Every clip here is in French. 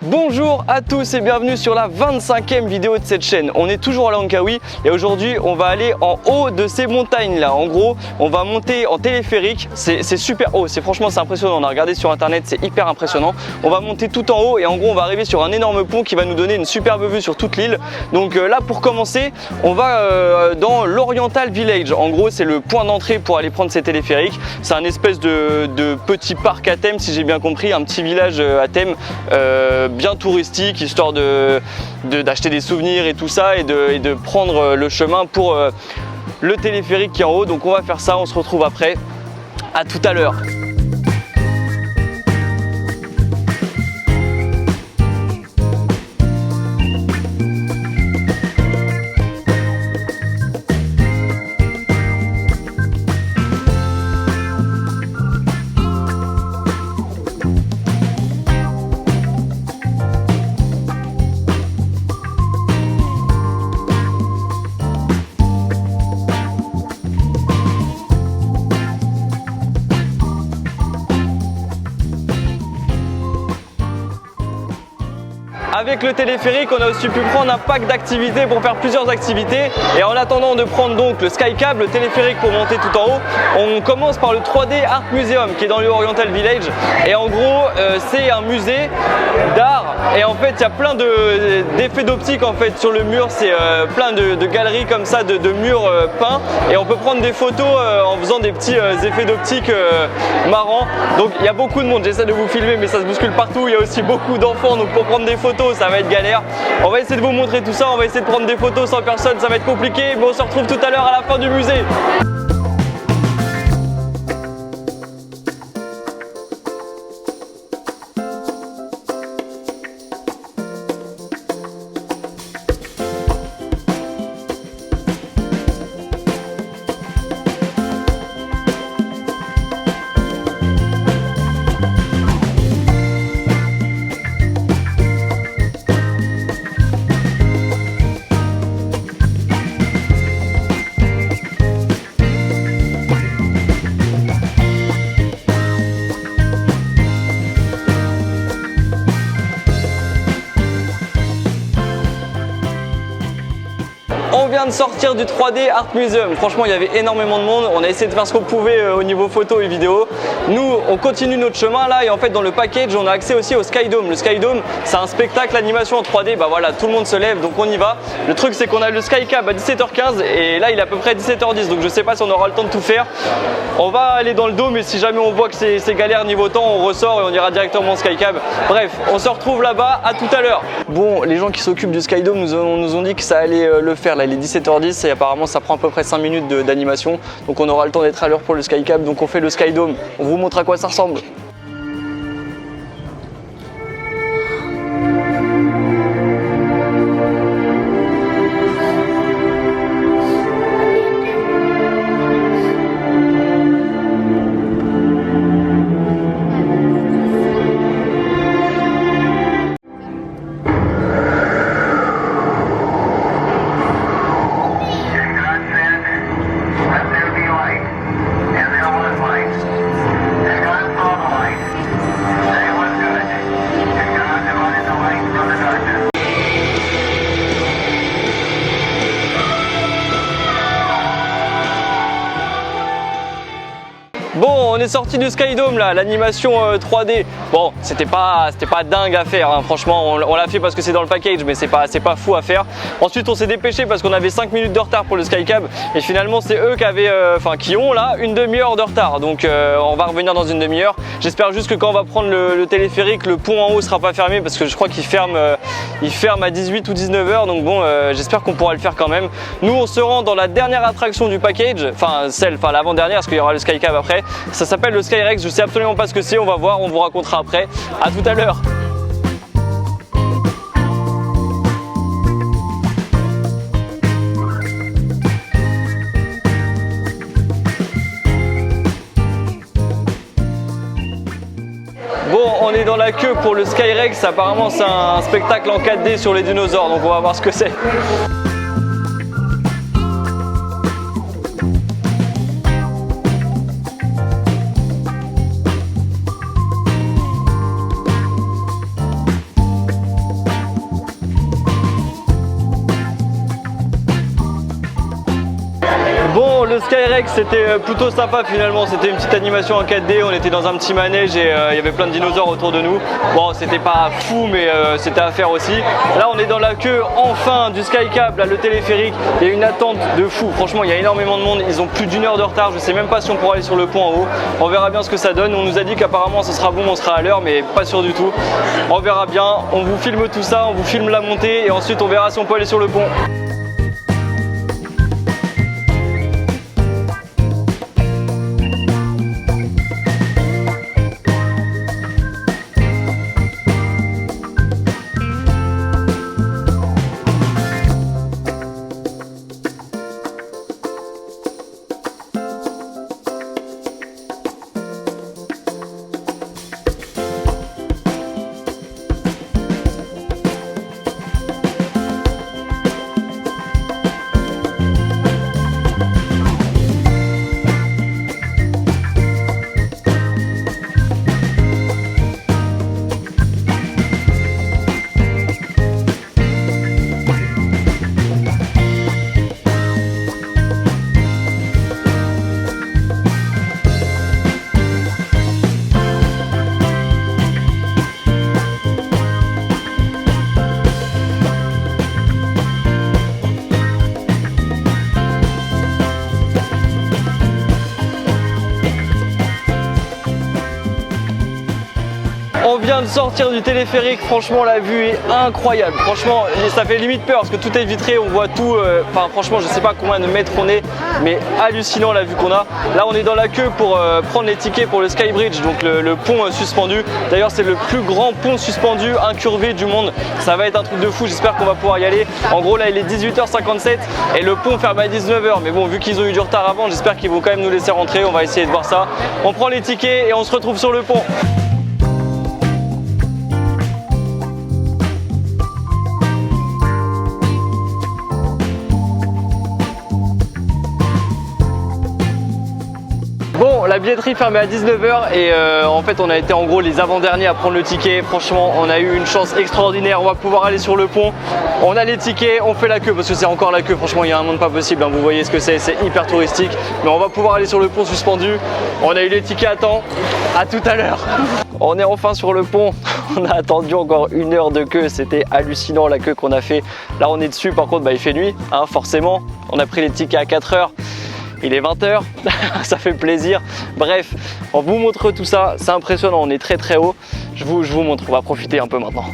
Bonjour à tous et bienvenue sur la 25e vidéo de cette chaîne. On est toujours à Langkawi et aujourd'hui on va aller en haut de ces montagnes là. En gros on va monter en téléphérique, c'est super haut, franchement c'est impressionnant, on a regardé sur internet, c'est hyper impressionnant. On va monter tout en haut et en gros on va arriver sur un énorme pont qui va nous donner une superbe vue sur toute l'île. Donc là pour commencer on va dans l'Oriental Village. En gros c'est le point d'entrée pour aller prendre ces téléphériques. C'est un espèce de petit parc à thème si j'ai bien compris, un petit village à thème bien touristique, histoire d'acheter des souvenirs et tout ça et de prendre le chemin pour le téléphérique qui est en haut. Donc on va faire ça, on se retrouve après. À tout à l'heure. Avec le téléphérique, on a aussi pu prendre un pack d'activités pour faire plusieurs activités. Et en attendant de prendre donc le Skycab, le téléphérique pour monter tout en haut, on commence par le 3D Art Museum qui est dans le Oriental Village. Et en gros, c'est un musée d'art. Et en fait, il y a plein d'effets d'optique en fait sur le mur. C'est plein de galeries comme ça, de murs peints. Et on peut prendre des photos en faisant des petits effets d'optique marrants. Donc il y a beaucoup de monde. J'essaie de vous filmer, mais ça se bouscule partout. Il y a aussi beaucoup d'enfants. Donc pour prendre des photos, ça va être galère. On va essayer de vous montrer tout ça, on va essayer de prendre des photos sans personne, ça va être compliqué, mais on se retrouve tout à l'heure à la fin du musée. On vient de sortir du 3D Art Museum. Franchement, il y avait énormément de monde. On a essayé de faire ce qu'on pouvait au niveau photo et vidéo. Nous, on continue notre chemin là et en fait, dans le package, on a accès aussi au Skydome. Le Skydome, c'est un spectacle animation en 3D. Bah voilà, tout le monde se lève, donc on y va. Le truc, c'est qu'on a le Skycab à 17h15 et là, il est à peu près 17h10. Donc je sais pas si on aura le temps de tout faire. On va aller dans le dôme et si jamais on voit que c'est galère niveau temps, on ressort et on ira directement au Skycab. Bref, on se retrouve là-bas. À tout à l'heure. Bon, les gens qui s'occupent du Skydome nous ont dit que ça allait le faire. Là, il est 17h10 et apparemment ça prend à peu près 5 minutes d'animation. Donc on aura le temps d'être à l'heure pour le Skycab. Donc on fait le Skydome. On vous montre à quoi ça ressemble. Bon, on est sorti du Skydome là, l'animation 3D. Bon, c'était pas dingue à faire, hein. Franchement, on l'a fait parce que c'est dans le package, mais c'est pas fou à faire. Ensuite, on s'est dépêché parce qu'on avait 5 minutes de retard pour le Skycab et finalement, c'est eux qui ont là une demi-heure de retard. Donc, on va revenir dans une demi-heure. J'espère juste que quand on va prendre le téléphérique, le pont en haut sera pas fermé parce que je crois qu'il ferme à 18 ou 19h. Donc bon, j'espère qu'on pourra le faire quand même. Nous, on se rend dans la dernière attraction du package, enfin l'avant-dernière parce qu'il y aura le Skycab après. Ça s'appelle le Skyrex, je sais absolument pas ce que c'est, on va voir, on vous racontera après. À tout à l'heure. Bon, on est dans la queue pour le Skyrex, apparemment c'est un spectacle en 4D sur les dinosaures, donc on va voir ce que c'est. le Skyrex c'était plutôt sympa finalement, c'était une petite animation en 4D, on était dans un petit manège et il y avait plein de dinosaures autour de nous. Bon, c'était pas fou mais c'était à faire aussi. Là on est dans la queue enfin du Skycab, là le téléphérique, il y a une attente de fou, franchement il y a énormément de monde, ils ont plus d'1 heure de retard, je sais même pas si on pourra aller sur le pont en haut. On verra bien ce que ça donne, on nous a dit qu'apparemment ce sera bon, on sera à l'heure mais pas sûr du tout. On verra bien, on vous filme tout ça, on vous filme la montée et ensuite on verra si on peut aller sur le pont. On vient de sortir du téléphérique, franchement la vue est incroyable, franchement ça fait limite peur parce que tout est vitré, on voit tout, enfin franchement je sais pas combien de mètres on est, mais hallucinant la vue qu'on a. Là on est dans la queue pour prendre les tickets pour le Skybridge, donc le pont suspendu. D'ailleurs c'est le plus grand pont suspendu incurvé du monde, ça va être un truc de fou, j'espère qu'on va pouvoir y aller. En gros là il est 18h57 et le pont ferme à 19h, mais bon vu qu'ils ont eu du retard avant, j'espère qu'ils vont quand même nous laisser rentrer, on va essayer de voir ça. On prend les tickets et on se retrouve sur le pont. Bon, la billetterie fermée à 19h et en fait on a été en gros les avant-derniers à prendre le ticket. Franchement on a eu une chance extraordinaire, on va pouvoir aller sur le pont. On a les tickets, on fait la queue parce que c'est encore la queue, franchement il y a un monde pas possible, hein. Vous voyez ce que c'est hyper touristique. Mais on va pouvoir aller sur le pont suspendu. On a eu les tickets à temps, à tout à l'heure. On est enfin sur le pont, on a attendu encore 1 heure de queue, c'était hallucinant la queue qu'on a fait. Là on est dessus, par contre bah, il fait nuit, hein, forcément. On a pris les tickets à 4h. Il est 20h, ça fait plaisir. Bref, on vous montre tout ça, c'est impressionnant, on est très très haut. Je vous montre, on va profiter un peu maintenant.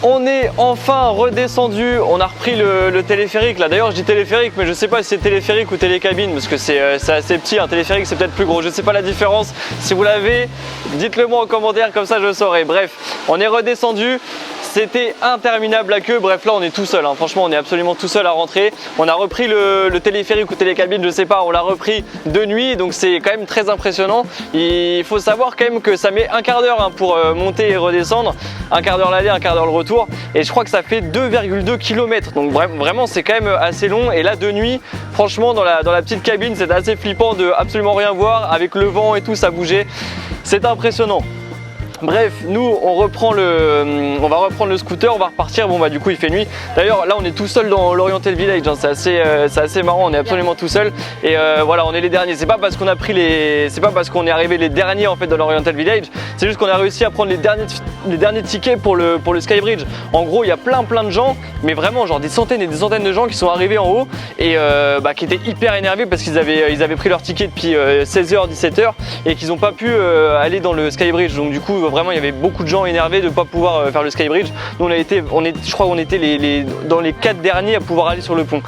On est enfin redescendu, on a repris le téléphérique là. D'ailleurs je dis téléphérique mais je sais pas si c'est téléphérique ou télécabine parce que c'est assez petit, un téléphérique c'est peut-être plus gros, je sais pas la différence. Si vous l'avez, dites-le moi en commentaire comme ça je saurai. Bref, on est redescendu. C'était interminable la queue, bref là on est tout seul, hein. Franchement on est absolument tout seul à rentrer. On a repris le téléphérique ou télécabine, je sais pas, on l'a repris de nuit, donc c'est quand même très impressionnant. Il faut savoir quand même que ça met un quart d'heure hein, pour monter et redescendre, un quart d'heure l'aller, un quart d'heure le retour, et je crois que ça fait 2,2 km, donc vraiment c'est quand même assez long. Et là de nuit, franchement dans la petite cabine c'est assez flippant de absolument rien voir, avec le vent et tout ça bougeait, c'est impressionnant. Bref, nous on va reprendre le scooter, on va repartir. Bon bah du coup il fait nuit. D'ailleurs là on est tout seul dans l'Oriental Village, hein. C'est assez marrant, on est absolument tout seul. Et voilà, on est les derniers. C'est pas parce qu'on a pris c'est pas parce qu'on est arrivé les derniers en fait dans l'Oriental Village. C'est juste qu'on a réussi à prendre les derniers tickets pour le Skybridge. En gros il y a plein de gens, mais vraiment genre des centaines et des centaines de gens qui sont arrivés en haut et qui étaient hyper énervés parce qu'ils avaient pris leur ticket depuis 16h, 17h et qu'ils n'ont pas pu aller dans le Skybridge. Donc du coup vraiment il y avait beaucoup de gens énervés de ne pas pouvoir faire le Skybridge. Nous je crois qu'on était dans les 4 derniers à pouvoir aller sur le pont.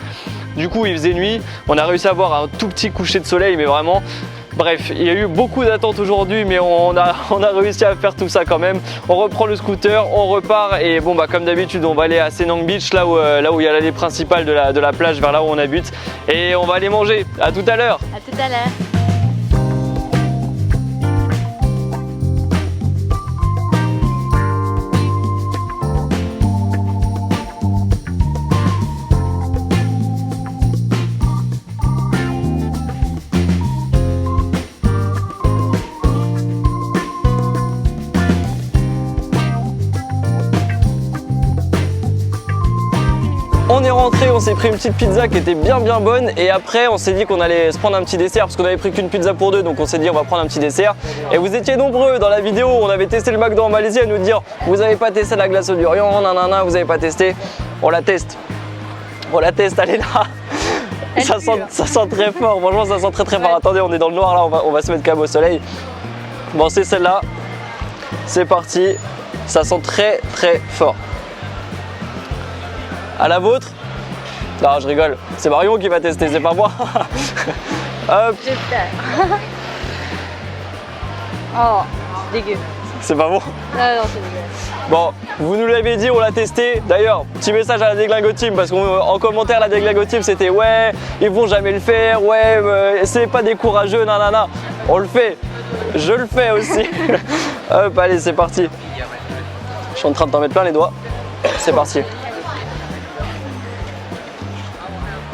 Du coup il faisait nuit, on a réussi à avoir un tout petit coucher de soleil, mais vraiment, bref, il y a eu beaucoup d'attentes aujourd'hui, mais on a réussi à faire tout ça quand même. On reprend le scooter, on repart et bon bah comme d'habitude on va aller à Senang Beach, là où il y a l'allée principale de la plage, vers là où on habite, et on va aller manger. À tout à l'heure. À tout à l'heure. On est rentré, on s'est pris une petite pizza qui était bien bonne et après on s'est dit qu'on allait se prendre un petit dessert parce qu'on avait pris qu'une pizza pour 2, donc on s'est dit on va prendre un petit dessert. Et vous étiez nombreux dans la vidéo, on avait testé le McDo en Malaisie à nous dire vous avez pas testé la glace au durian, nanana, vous avez pas testé. On la teste, elle est là. Ça sent très fort, franchement ça sent très fort. Attendez, on est dans le noir là, on va se mettre quand même au soleil. Bon, c'est celle-là, c'est parti, ça sent très fort. À la vôtre? Non, je rigole. C'est Marion qui va tester, c'est pas moi. Hop. J'espère. Oh, c'est dégueu. C'est pas bon? Non, c'est dégueu. Bon, vous nous l'avez dit, on l'a testé. D'ailleurs, petit message à la Déglingo Team, parce qu'en commentaire, la Déglingo Team, c'était ouais, ils vont jamais le faire, ouais, c'est pas des courageux, nanana. On le fait. Je le fais aussi. Hop, allez, c'est parti. Je suis en train de t'en mettre plein les doigts. C'est parti.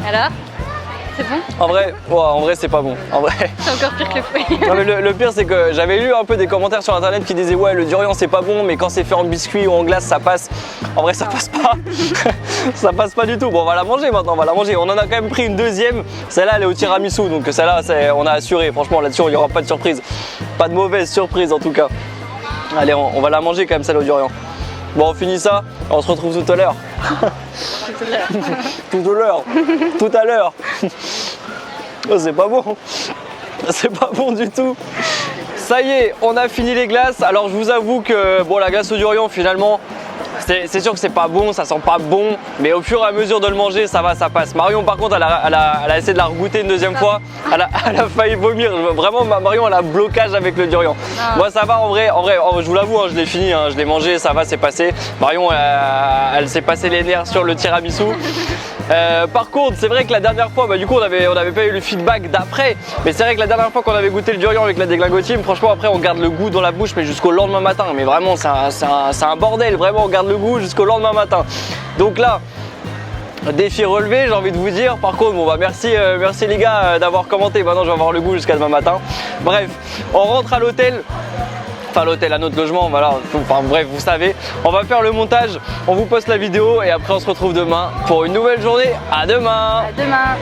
Alors? C'est bon? En vrai, c'est pas bon. En vrai. C'est encore pire que le fruit. Non, mais le pire, c'est que j'avais lu un peu des commentaires sur internet qui disaient ouais, le durian c'est pas bon, mais quand c'est fait en biscuit ou en glace, ça passe. En vrai, ça passe pas. Ça passe pas du tout. Bon, on va la manger maintenant, on va la manger. On en a quand même pris une deuxième. Celle-là, elle est au tiramisu, donc celle-là, on a assuré. Franchement, là-dessus, il n'y aura pas de surprise. Pas de mauvaise surprise en tout cas. Allez, on va la manger quand même, celle au durian. Bon, on finit ça, on se retrouve tout à l'heure. Tout à l'heure. Oh, c'est pas bon. C'est pas bon du tout. Ça y est, on a fini les glaces. Alors je vous avoue que bon, la glace au durian finalement, c'est sûr que c'est pas bon, ça sent pas bon, mais au fur et à mesure de le manger, ça va, ça passe. Marion par contre, elle a essayé de la regoûter une deuxième fois, elle a failli vomir. Vraiment, Marion elle a un blocage avec le durian. Moi ça va en vrai, je vous l'avoue, hein, je l'ai fini, hein, je l'ai mangé, ça va, c'est passé. Marion elle s'est passé les nerfs sur le tiramisu. Par contre, c'est vrai que la dernière fois, du coup on avait pas eu le feedback d'après, mais c'est vrai que la dernière fois qu'on avait goûté le durian avec la Déglingo Team, franchement après on garde le goût dans la bouche mais jusqu'au lendemain matin. Mais vraiment c'est un bordel, vraiment on garde le goût jusqu'au lendemain matin. Donc là, défi relevé, j'ai envie de vous dire. Par contre, bon merci les gars d'avoir commenté. Maintenant je vais avoir le goût jusqu'à demain matin. Bref, on rentre à l'hôtel. Enfin l'hôtel, à notre logement, voilà, enfin bref, vous savez, on va faire le montage, on vous poste la vidéo et après on se retrouve demain pour une nouvelle journée. À demain. À demain.